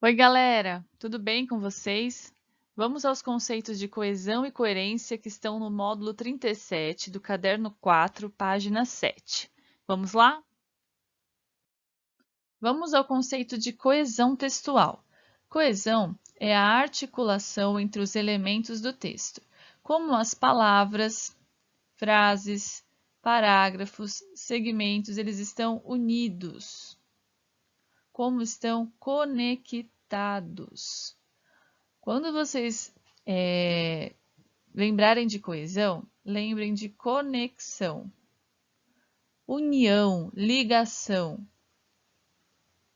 Oi, galera! Tudo bem com vocês? Vamos aos conceitos de coesão e coerência que estão no módulo 37 do caderno 4, página 7. Vamos lá? Vamos ao conceito de coesão textual. Coesão é a articulação entre os elementos do texto, como as palavras, frases, parágrafos, segmentos, eles estão unidos, como estão conectados. Quando vocês lembrarem de coesão, lembrem de conexão, união, ligação.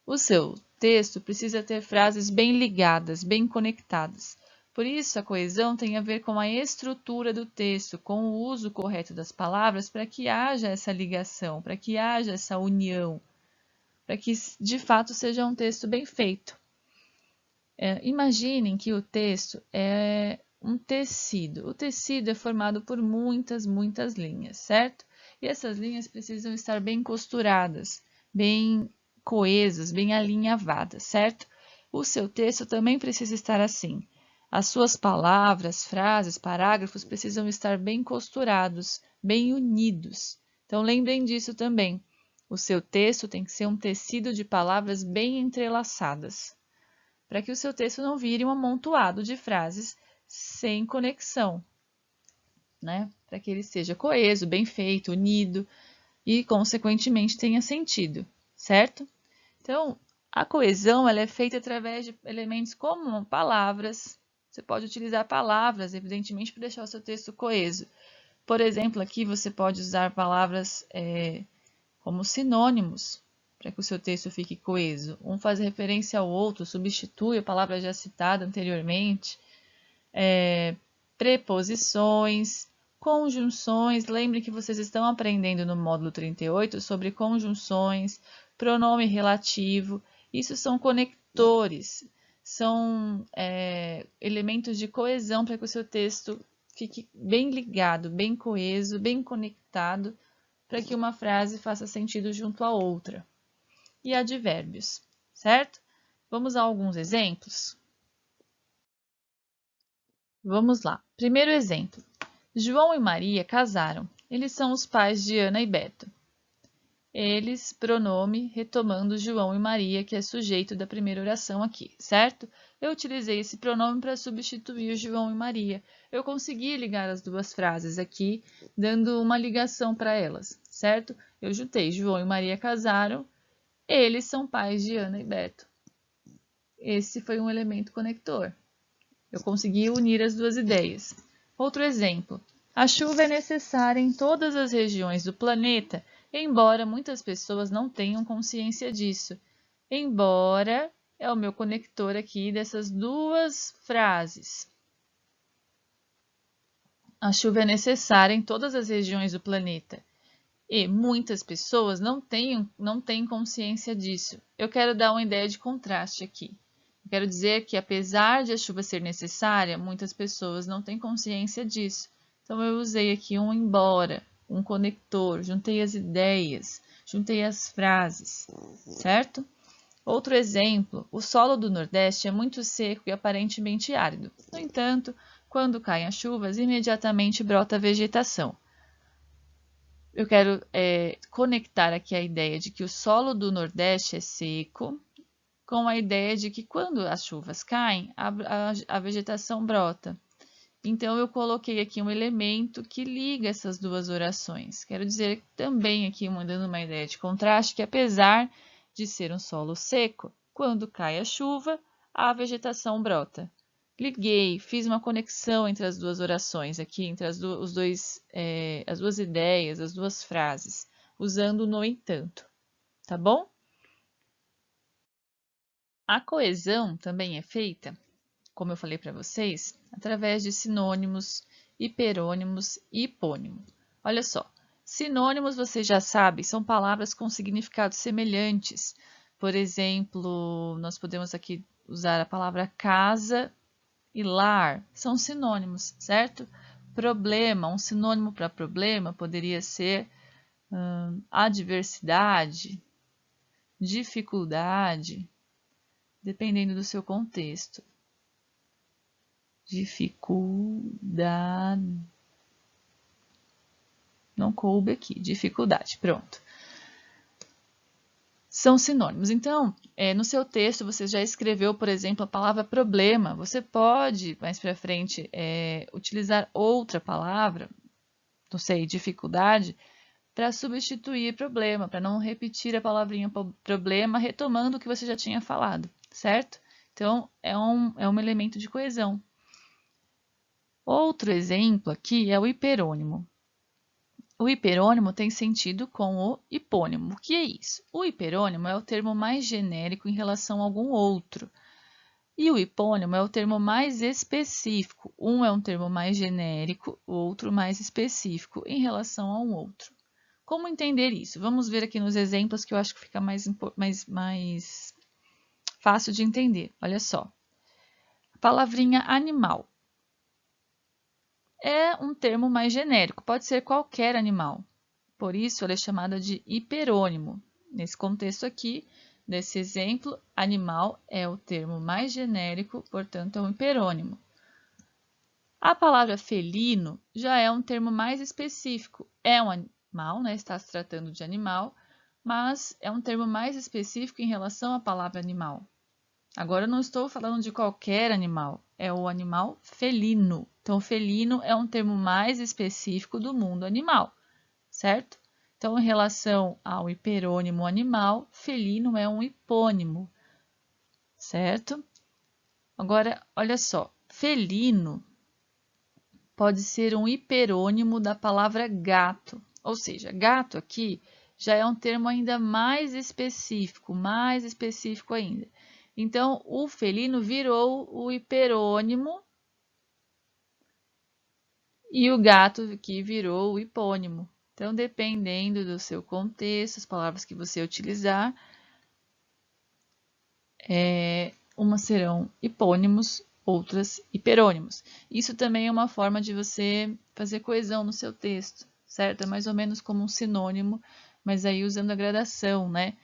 O seu texto precisa ter frases bem ligadas, bem conectadas. Por isso, a coesão tem a ver com a estrutura do texto, com o uso correto das palavras para que haja essa ligação, para que haja essa união, para que de fato seja um texto bem feito. Imaginem que o texto é um tecido. O tecido é formado por muitas linhas, certo? E essas linhas precisam estar bem costuradas, bem coesas, bem alinhavadas, certo? O seu texto também precisa estar assim. As suas palavras, frases, parágrafos precisam estar bem costurados, bem unidos. Então, lembrem disso também. O seu texto tem que ser um tecido de palavras bem entrelaçadas, para que o seu texto não vire um amontoado de frases sem conexão, né? Para que ele seja coeso, bem feito, unido e, consequentemente, tenha sentido, certo? Então, a coesão ela é feita através de elementos como palavras. Você pode utilizar palavras, evidentemente, para deixar o seu texto coeso. Por exemplo, aqui você pode usar palavras como sinônimos, para que o seu texto fique coeso. Um faz referência ao outro, substitui a palavra já citada anteriormente. Preposições, conjunções. Lembre que vocês estão aprendendo no módulo 38 sobre conjunções, pronome relativo. Isso são conectores, são elementos de coesão para que o seu texto fique bem ligado, bem coeso, bem conectado, para que uma frase faça sentido junto à outra. E advérbios, certo? Vamos a alguns exemplos? Vamos lá. Primeiro exemplo. João e Maria casaram. Eles são os pais de Ana e Beto. Eles, pronome, retomando João e Maria, que é sujeito da primeira oração aqui, certo? Eu utilizei esse pronome para substituir João e Maria. Eu consegui ligar as duas frases aqui, dando uma ligação para elas, certo? Eu juntei João e Maria casaram, eles são pais de Ana e Beto. Esse foi um elemento conector. Eu consegui unir as duas ideias. Outro exemplo. A chuva é necessária em todas as regiões do planeta, embora muitas pessoas não tenham consciência disso. Embora é o meu conector aqui dessas duas frases. A chuva é necessária em todas as regiões do planeta. E muitas pessoas não têm consciência disso. Eu quero dar uma ideia de contraste aqui. Eu quero dizer que, apesar de a chuva ser necessária, muitas pessoas não têm consciência disso. Então, eu usei aqui um embora, um conector, juntei as ideias, juntei as frases, certo? Outro exemplo, o solo do Nordeste é muito seco e aparentemente árido. No entanto, quando caem as chuvas, imediatamente brota a vegetação. Eu quero conectar aqui a ideia de que o solo do Nordeste é seco com a ideia de que quando as chuvas caem, a vegetação brota. Então, eu coloquei aqui um elemento que liga essas duas orações. Quero dizer também aqui, dando uma ideia de contraste, que apesar de ser um solo seco, quando cai a chuva, a vegetação brota. Liguei, fiz uma conexão entre as duas orações aqui, entre as duas ideias, as duas frases, usando o no entanto, tá bom? A coesão também é feita, como eu falei para vocês, através de sinônimos, hiperônimos e hipônimo. Olha só, sinônimos vocês já sabem, são palavras com significados semelhantes. Por exemplo, nós podemos aqui usar a palavra casa e lar, são sinônimos, certo? Problema, um sinônimo para problema poderia ser adversidade, dificuldade, dependendo do seu contexto. Dificuldade. Não coube aqui. Dificuldade. Pronto. São sinônimos. Então, no seu texto, você já escreveu, por exemplo, a palavra problema. Você pode, mais para frente, utilizar outra palavra, não sei, dificuldade, para substituir problema, para não repetir a palavrinha problema, retomando o que você já tinha falado, certo? Então, é um elemento de coesão. Outro exemplo aqui é o hiperônimo. O hiperônimo tem sentido com o hipônimo. O que é isso? O hiperônimo é o termo mais genérico em relação a algum outro. E o hipônimo é o termo mais específico. Um é um termo mais genérico, o outro mais específico em relação a um outro. Como entender isso? Vamos ver aqui nos exemplos que eu acho que fica mais fácil de entender. Olha só. A palavrinha animal é um termo mais genérico, pode ser qualquer animal. Por isso, ela é chamada de hiperônimo. Nesse contexto aqui, nesse exemplo, animal é o termo mais genérico, portanto, é um hiperônimo. A palavra felino já é um termo mais específico. É um animal, né? Está se tratando de animal, mas é um termo mais específico em relação à palavra animal. Agora, eu não estou falando de qualquer animal, é o animal felino. Então, felino é um termo mais específico do mundo animal, certo? Então, em relação ao hiperônimo animal, felino é um hipônimo, certo? Agora, olha só, felino pode ser um hiperônimo da palavra gato, ou seja, gato aqui já é um termo ainda mais específico ainda. Então, o felino virou o hiperônimo e o gato aqui virou o hipônimo. Então, dependendo do seu contexto, as palavras que você utilizar, umas serão hipônimos, outras hiperônimos. Isso também é uma forma de você fazer coesão no seu texto, certo? É mais ou menos como um sinônimo, mas aí usando a gradação, né?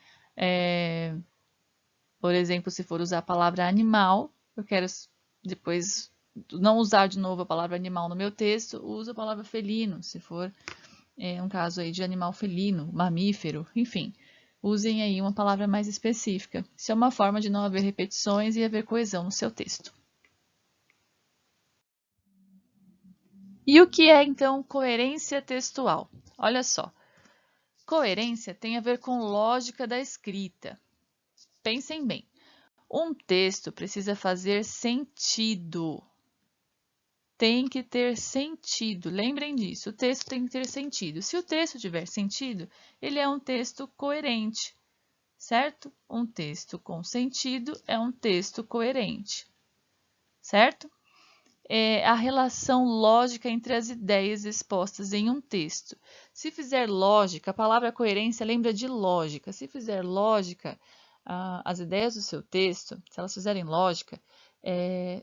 Por exemplo, se for usar a palavra animal, eu quero depois não usar de novo a palavra animal no meu texto, uso a palavra felino, se for um caso aí de animal felino, mamífero, enfim. Usem aí uma palavra mais específica. Isso é uma forma de não haver repetições e haver coesão no seu texto. E o que é, então, coerência textual? Olha só. Coerência tem a ver com lógica da escrita. Pensem bem. Um texto precisa fazer sentido. Tem que ter sentido. Lembrem disso. O texto tem que ter sentido. Se o texto tiver sentido, ele é um texto coerente, certo? Um texto com sentido é um texto coerente, certo? É a relação lógica entre as ideias expostas em um texto. Se fizer lógica, a palavra coerência lembra de lógica. Se fizer lógica, as ideias do seu texto, se elas fizerem lógica,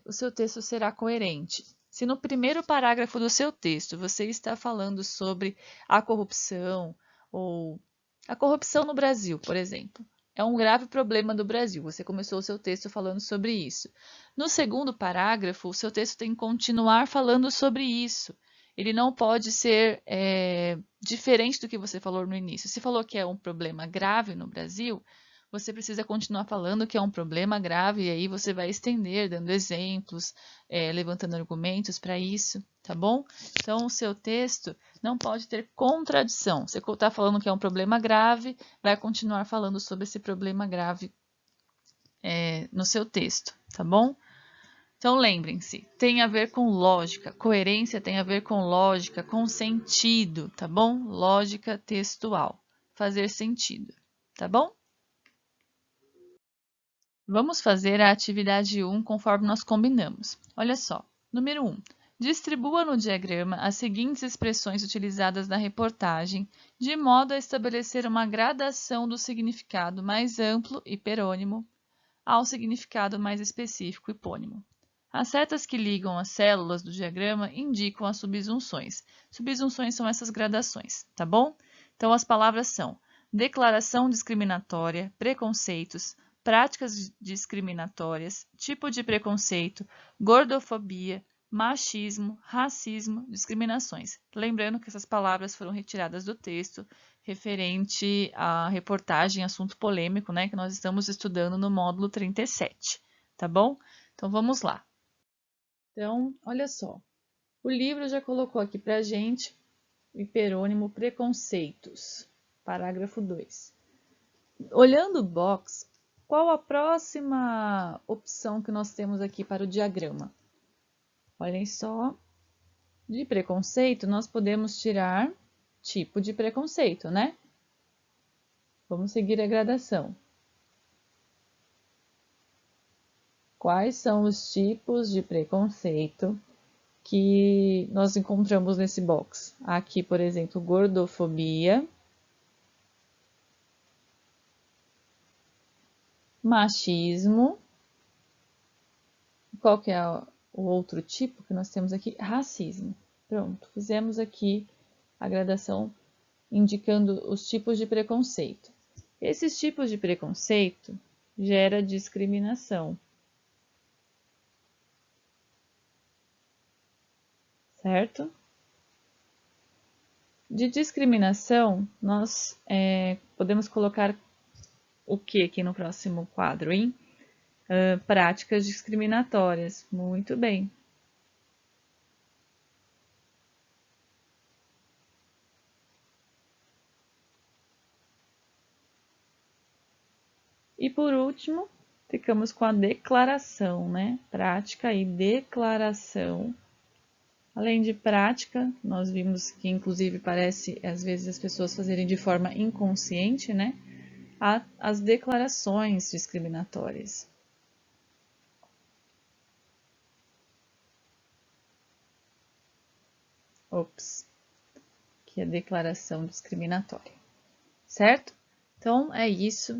o seu texto será coerente. Se no primeiro parágrafo do seu texto você está falando sobre a corrupção, ou a corrupção no Brasil, por exemplo, é um grave problema do Brasil. Você começou o seu texto falando sobre isso. No segundo parágrafo, o seu texto tem que continuar falando sobre isso. Ele não pode ser diferente do que você falou no início. Se falou que é um problema grave no Brasil, você precisa continuar falando que é um problema grave, e aí você vai estender, dando exemplos, levantando argumentos para isso, tá bom? Então, o seu texto não pode ter contradição. Você está falando que é um problema grave, vai continuar falando sobre esse problema grave no seu texto, tá bom? Então, lembrem-se, tem a ver com lógica. Coerência tem a ver com lógica, com sentido, tá bom? Lógica textual. Fazer sentido, tá bom? Vamos fazer a atividade 1 conforme nós combinamos. Olha só. Número 1. Distribua no diagrama as seguintes expressões utilizadas na reportagem, de modo a estabelecer uma gradação do significado mais amplo, hiperônimo, ao significado mais específico, hipônimo. As setas que ligam as células do diagrama indicam as subsunções. Subsunções são essas gradações, tá bom? Então, as palavras são declaração discriminatória, preconceitos, práticas discriminatórias, tipo de preconceito, gordofobia, machismo, racismo, discriminações. Lembrando que essas palavras foram retiradas do texto referente à reportagem, assunto polêmico, né, que nós estamos estudando no módulo 37, tá bom? Então vamos lá. Então, olha só. O livro já colocou aqui pra gente o hiperônimo preconceitos, parágrafo 2. Olhando o box, qual a próxima opção que nós temos aqui para o diagrama? Olhem só, de preconceito nós podemos tirar tipo de preconceito, né? Vamos seguir a gradação. Quais são os tipos de preconceito que nós encontramos nesse box? Aqui, por exemplo, gordofobia, machismo. Qual que é o outro tipo que nós temos aqui? Racismo. Pronto, fizemos aqui a gradação indicando os tipos de preconceito. Esses tipos de preconceito geram discriminação. Certo? De discriminação, nós podemos colocar o que aqui no próximo quadro, hein? Práticas discriminatórias. Muito bem. E por último, ficamos com a declaração, né? Prática e declaração. Além de prática, nós vimos que inclusive parece às vezes as pessoas fazerem de forma inconsciente, né? Há as declarações discriminatórias. Ops, que é a declaração discriminatória. Certo? Então é isso.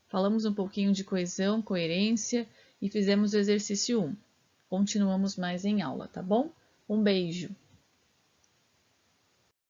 Falamos um pouquinho de coesão, coerência e fizemos o exercício 1. Continuamos mais em aula, tá bom? Um beijo!